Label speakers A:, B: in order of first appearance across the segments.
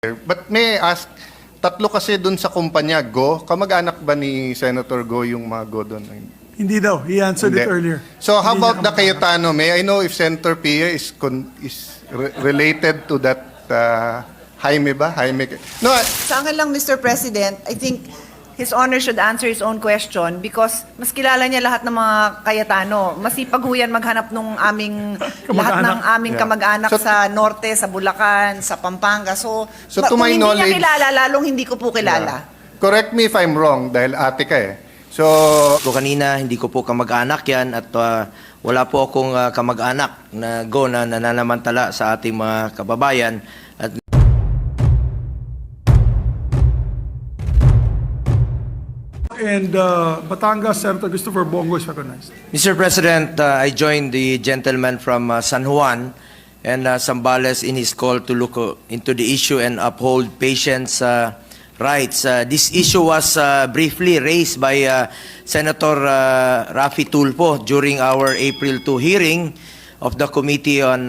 A: But may I ask, tatlo kasi dun sa kumpanya, Go, kamag-anak ba ni Senator Go yung mga Go dun?
B: Hindi daw. He answered it earlier.
A: So how
B: Hindi
A: about the
B: niya kamag-anak.
A: Cayetano? May I know if Senator Pia is related to that Jaime ba? Jaime. No,
C: Sa akin lang, Mr. President, I think His Honor should answer his own question because mas kilala niya lahat ng mga Cayetano. Masipag ho yan maghanap ng lahat ng aming
A: Yeah.
C: kamag-anak
A: So,
C: sa Norte, sa Bulacan, sa Pampanga. So
A: to
C: kung
A: my
C: hindi
A: knowledge-
C: niya kilala, lalong hindi ko po kilala.
A: correct me if I'm wrong dahil ate ka eh. So,
D: Ko kanina, hindi ko po kamag-anak yan at wala po akong kamag-anak na Go na nananamantala sa ating mga kababayan. At
B: And Batangas, Senator Christopher Bongo is recognized.
D: Mr. President, I joined the gentleman from San Juan and Zambales in his call to look into the issue and uphold patients' rights. This issue was briefly raised by Senator Raffy Tulfo during our April 2 hearing of the Committee on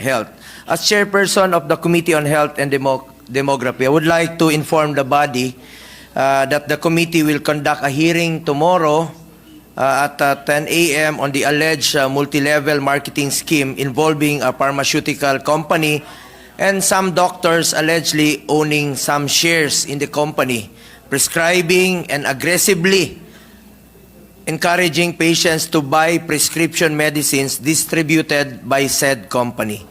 D: Health. As chairperson of the Committee on Health and Demography, I would like to inform the body that the committee will conduct a hearing tomorrow at 10 a.m. on the alleged multi-level marketing scheme involving a pharmaceutical company and some doctors allegedly owning some shares in the company, prescribing and aggressively encouraging patients to buy prescription medicines distributed by said company.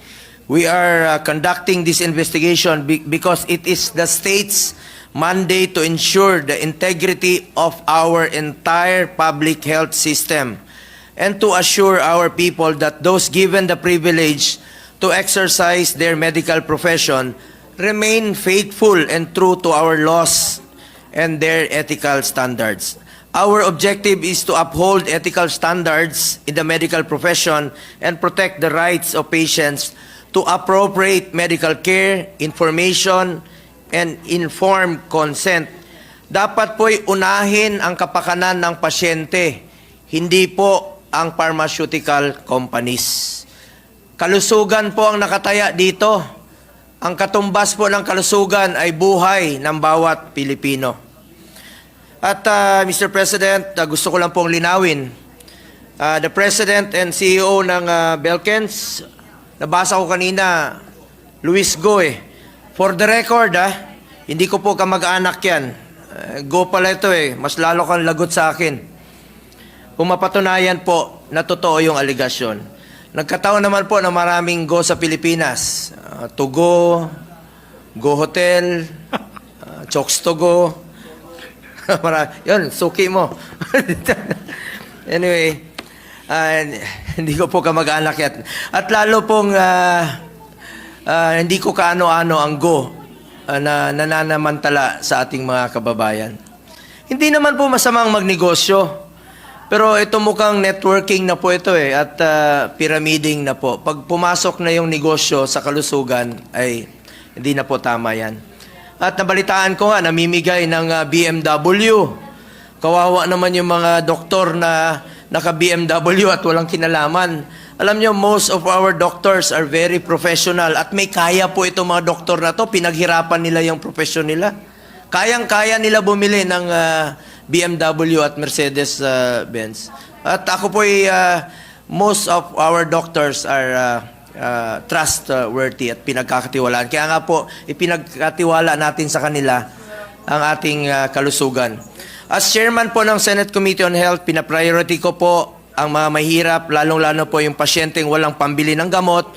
D: We are conducting this investigation because it is the state's mandate to ensure the integrity of our entire public health system and to assure our people that those given the privilege to exercise their medical profession remain faithful and true to our laws and their ethical standards. Our objective is to uphold ethical standards in the medical profession and protect the rights of patients to appropriate medical care, information, and informed consent. Dapat po'y unahin ang kapakanan ng pasyente, hindi po ang pharmaceutical companies. Kalusugan po ang nakataya dito. Ang katumbas po ng kalusugan ay buhay ng bawat Pilipino. At Mr. President, gusto ko lang pong linawin. The President and CEO ng Belkens, nabasa ko kanina, Luis Go eh. For the record, hindi ko po kamag-anak yan. Go pala ito eh. Mas lalo kang lagot sa akin. Kung mapatunayan po na totoo yung aligasyon. Nagkataon naman po na maraming Go sa Pilipinas. To Go, Go Hotel, Chokes to Go. Yun, suki mo. Anyway, hindi ko po kamag-anak yan. At lalo pong hindi ko kaano-ano ang Go na nananamantala sa ating mga kababayan. Hindi naman po masamang magnegosyo, pero ito mukhang networking na po ito eh, at pyramiding na po. Pag pumasok na yung negosyo sa kalusugan, ay hindi na po tama yan. At nabalitaan ko nga, namimigay ng BMW. Kawawa naman yung mga doktor na naka-BMW at walang kinalaman. Alam nyo, most of our doctors are very professional at may kaya po itong mga doktor na to. Pinaghirapan nila yung profession nila. Kayang-kaya nila bumili ng BMW at Mercedes-Benz. At ako po most of our doctors are trustworthy at pinagkakatiwalaan. Kaya nga po, ipinagkatiwala natin sa kanila ang ating kalusugan. As chairman po ng Senate Committee on Health, pinapriority ko po ang mga mahirap, lalong-lalo po yung pasyenteng walang pambili ng gamot.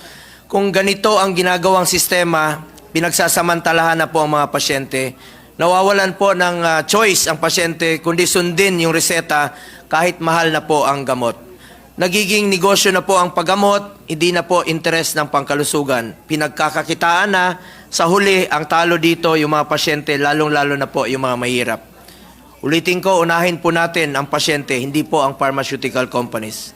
D: Kung ganito ang ginagawang sistema, pinagsasamantalahan na po ang mga pasyente. Nawawalan po ng choice ang pasyente, kundi sundin yung reseta kahit mahal na po ang gamot. Nagiging negosyo na po ang paggamot, hindi na po interes ng pangkalusugan. Pinagkakakitaan na, sa huli, ang talo dito yung mga pasyente, lalong-lalo na po yung mga mahirap. Ulitin ko, unahin po natin ang pasyente, hindi po ang pharmaceutical companies.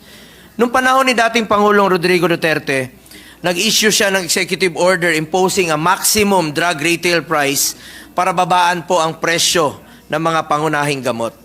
D: Noong panahon ni dating Pangulong Rodrigo Duterte, nag-issue siya ng executive order imposing a maximum drug retail price para babaan po ang presyo ng mga pangunahing gamot.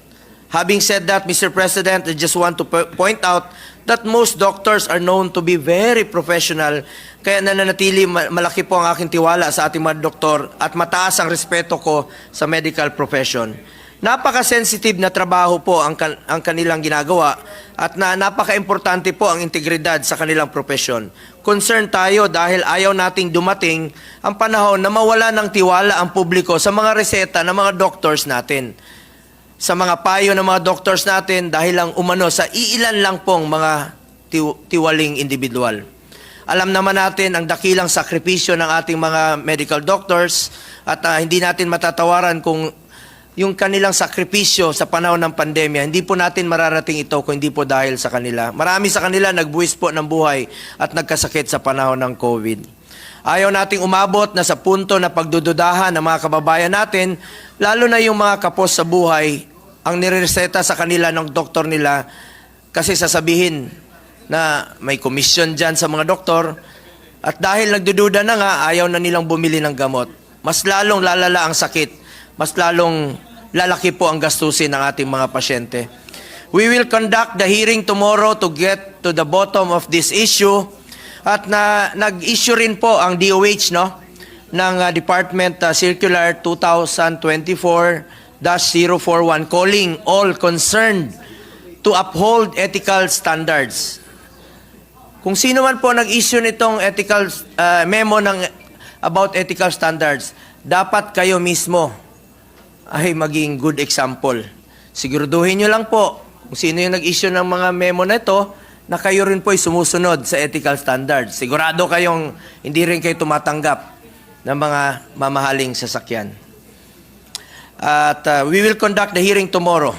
D: Having said that, Mr. President, I just want to point out that most doctors are known to be very professional. Kaya nananatili, malaki po ang aking tiwala sa ating mga doktor at mataas ang respeto ko sa medical profession. Napaka-sensitive na trabaho po ang kanilang ginagawa at napaka-importante po ang integridad sa kanilang profesyon. Concern tayo dahil ayaw nating dumating ang panahon na mawala ng tiwala ang publiko sa mga reseta ng mga doctors natin. Sa mga payo ng mga doctors natin dahil lang umano sa iilan lang pong mga tiwaling individual. Alam naman natin ang dakilang sakripisyo ng ating mga medical doctors at hindi natin matatawaran kung yung kanilang sakripisyo sa panahon ng pandemya. Hindi po natin mararating ito kung hindi po dahil sa kanila. Marami sa kanila nagbuwis po ng buhay at nagkasakit sa panahon ng COVID. Ayaw nating umabot na sa punto na pagdududahan ng mga kababayan natin, lalo na yung mga kapos sa buhay, ang nireseta sa kanila ng doktor nila kasi sasabihin na may komisyon dyan sa mga doktor at dahil nagdududa na nga, ayaw na nilang bumili ng gamot. Mas lalong lalala ang sakit, mas lalong lalaki po ang gastusin ng ating mga pasyente. We will conduct the hearing tomorrow to get to the bottom of this issue at nag-issue rin po ang DOH ng Department Circular 2024-041 calling all concerned to uphold ethical standards. Kung sino man po nag-issue nitong ethical memo about ethical standards, dapat kayo mismo ay maging good example. Siguraduhin nyo lang po kung sino yung nag-issue ng mga memo na ito na kayo rin po ay sumusunod sa ethical standards. Sigurado kayong hindi rin kayo tumatanggap ng mga mamahaling sasakyan. At we will conduct the hearing tomorrow.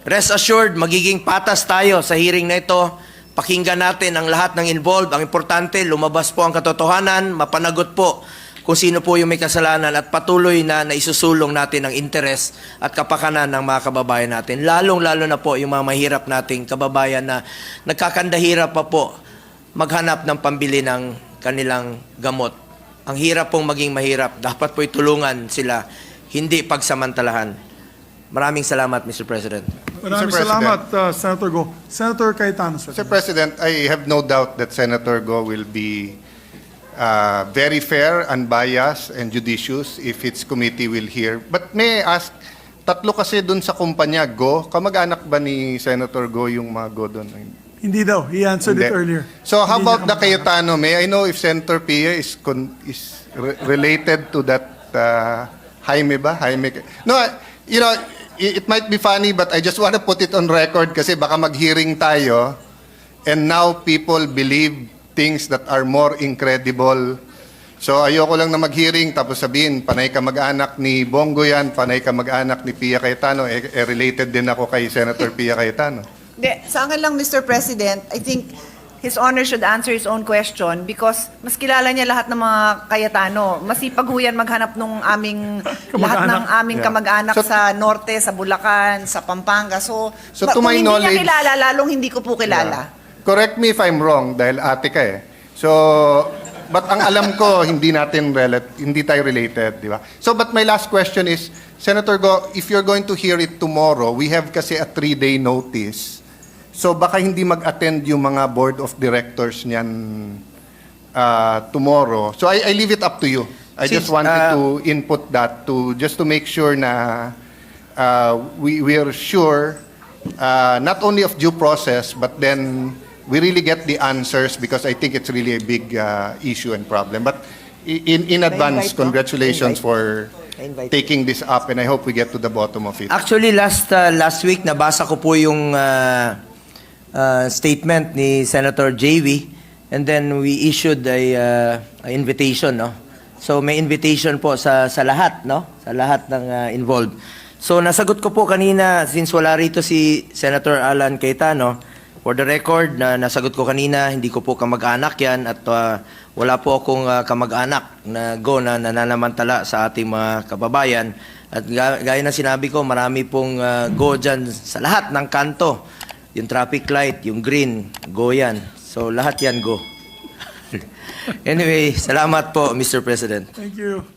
D: Rest assured, magiging patas tayo sa hearing na ito. Pakinggan natin ang lahat ng involved. Ang importante, lumabas po ang katotohanan, mapanagot po kung sino po yung may kasalanan at patuloy na naisusulong natin ang interes at kapakanan ng mga kababayan natin. Lalong-lalo na po yung mga mahirap nating kababayan na nagkakandahirap pa po maghanap ng pambili ng kanilang gamot. Ang hirap pong maging mahirap. Dapat po itulungan sila, hindi pagsamantalahan. Maraming salamat, Mr. President.
B: Maraming
A: Mr. President.
B: salamat, Senator Go. Senator Cayetano, sir.
A: Mr. President, I have no doubt that Senator Go will be very fair, unbiased, and judicious if its committee will hear. But may I ask, tatlo kasi dun sa kumpanya, Go, kamag-anak ba ni Senator Go yung mga Go dun?
B: Hindi daw. He answered it
A: Hindi.
B: earlier.
A: So how
B: Hindi
A: about
B: niya
A: the Cayetano? May I know if Senator Pia is related to that Jaime ba? Jaime. No, you know, it might be funny but I just want to put it on record kasi baka mag-hearing tayo and now people believe things that are more incredible. So ayoko lang na mag-hearing tapos sabihin, panay ka mag-anak ni Bongo yan, panay ka mag-anak ni Pia Cayetano, related din ako kay Senator Pia Cayetano.
C: Sa akin lang, Mr. President, I think His Honor should answer his own question because mas kilala niya lahat ng mga Cayetano. Masipag ho yan maghanap ng lahat ng aming
A: Yeah.
C: kamag-anak
A: So-
C: sa Norte, sa Bulacan, sa Pampanga. So
A: So to my
C: kung hindi
A: knowledge-
C: niya kilala, lalong hindi ko po kilala.
A: Yeah. Correct me if I'm wrong dahil ate ka eh. So, but ang alam ko hindi tayo related, di ba? So, but my last question is, Senator Go, if you're going to hear it tomorrow, we have kasi a 3-day notice. So, baka hindi mag-attend yung mga board of directors niyan tomorrow. So, I leave it up to you. I just wanted to input that just to make sure na we are sure not only of due process, but then we really get the answers because I think it's really a big issue and problem. But in advance,
C: invite mo?
A: congratulations
C: Invite.
A: for
D: Invite.
A: taking this up and I hope we get to the bottom of it.
D: Actually, last week, nabasa ko po yung statement ni Senator JV and then we issued a invitation, no? So may invitation po sa lahat, no? Sa lahat ng involved. So nasagot ko po kanina, since wala rito si Senator Alan Cayetano, for the record, nasagot ko kanina, hindi ko po kamag-anak yan at wala po akong kamag-anak na Go na nananamantala sa ating mga kababayan. At gaya na sinabi ko, marami pong Go dyan sa lahat ng kanto. Yung traffic light, yung green, Go yan. So lahat yan Go. Anyway, salamat po, Mr. President.
B: Thank you.